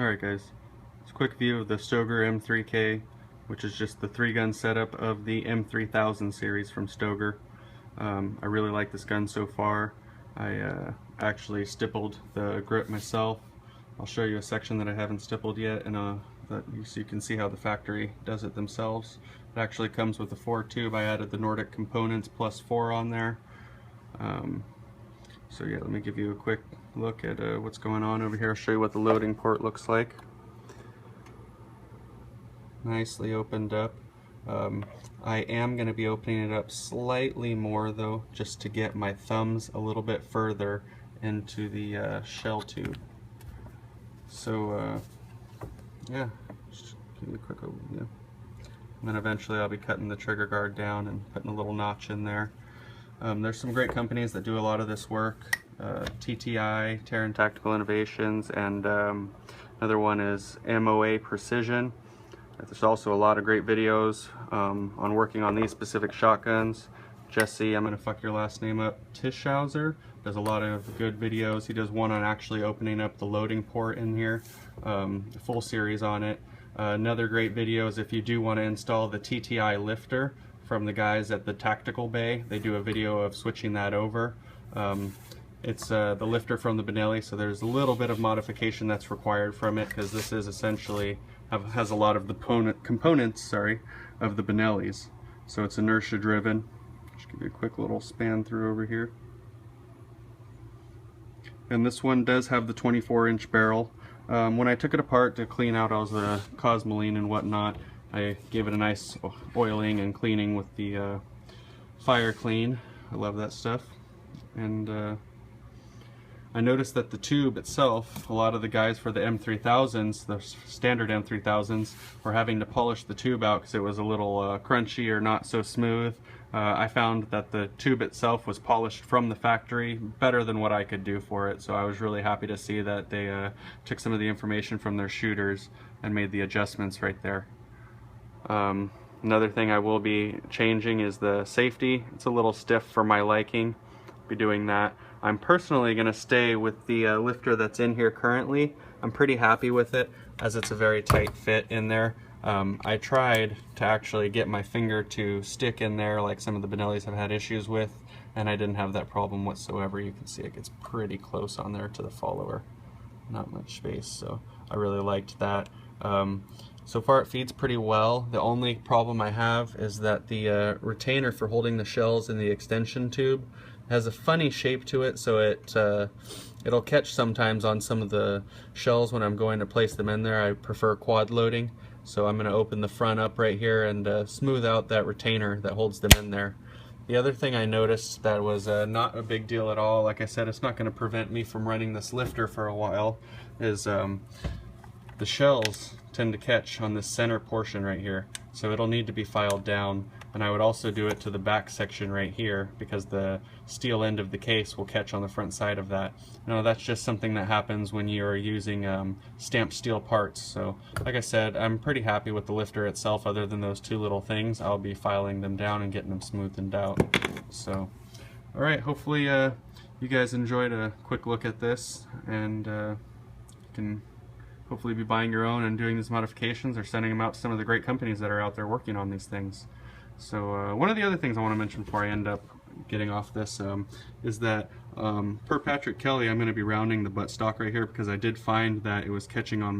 Alright guys, it's a quick view of the Stoeger m3k, which is just the 3-gun setup of the M3000 series from Stoeger. I really like this gun so far. I actually stippled the grip myself. I'll show you a section that I haven't stippled yet, and so you can see how the factory does it themselves. It actually comes with a 4-tube. I added the Nordic components plus 4 on there. So yeah, let me give you a quick look at what's going on over here. I'll show you what the loading port looks like. Nicely opened up. I am going to be opening it up slightly more though, just to get my thumbs a little bit further into the shell tube. So yeah, just give you a quick overview. And then eventually I'll be cutting the trigger guard down and putting a little notch in there. There's some great companies that do a lot of this work. TTI, Terran Tactical Innovations, and another one is MOA Precision. There's also a lot of great videos on working on these specific shotguns. Jesse, I'm going to fuck your last name up, Tischhauser, does a lot of good videos. He does one on actually opening up the loading port in here, a full series on it. Another great video is if you do want to install the TTI lifter from the guys at the Tactical Bay. They do a video of switching that over. It's the lifter from the Benelli, so there's a little bit of modification that's required from it, because this is essentially has a lot of the components of the Benellis. So it's inertia driven. Just give you a quick little span through over here. And this one does have the 24-inch barrel. When I took it apart to clean out all the cosmoline and whatnot, I gave it a nice oiling and cleaning with the Fire Clean. I love that stuff. And I noticed that the tube itself, a lot of the guys for the M3000s, the standard M3000s, were having to polish the tube out because it was a little crunchy or not so smooth. I found that the tube itself was polished from the factory better than what I could do for it, so I was really happy to see that they took some of the information from their shooters and made the adjustments right there. Another thing I will be changing is the safety. It's a little stiff for my liking. I'll be doing that. I'm personally going to stay with the lifter that's in here currently. I'm pretty happy with it, as it's a very tight fit in there. I tried to actually get my finger to stick in there like some of the Benellis have had issues with, and I didn't have that problem whatsoever. You can see it gets pretty close on there to the follower. Not much space, so I really liked that. So far it feeds pretty well. The only problem I have is that the retainer for holding the shells in the extension tube has a funny shape to it, so it'll catch sometimes on some of the shells when I'm going to place them in there. I prefer quad loading, so I'm going to open the front up right here and smooth out that retainer that holds them in there. The other thing I noticed that was not a big deal at all, like I said, it's not going to prevent me from running this lifter for a while, is the shells tend to catch on this center portion right here, so it'll need to be filed down. And I would also do it to the back section right here, because the steel end of the case will catch on the front side of that. Now that's just something that happens when you're using stamped steel parts. So like I said, I'm pretty happy with the lifter itself. Other than those two little things, I'll be filing them down and getting them smoothed out. So alright, hopefully you guys enjoyed a quick look at this, and you can hopefully be buying your own and doing these modifications, or sending them out to some of the great companies that are out there working on these things. So one of the other things I want to mention before I end up getting off this is that per Patrick Kelly, I'm going to be rounding the buttstock right here, because I did find that it was catching on my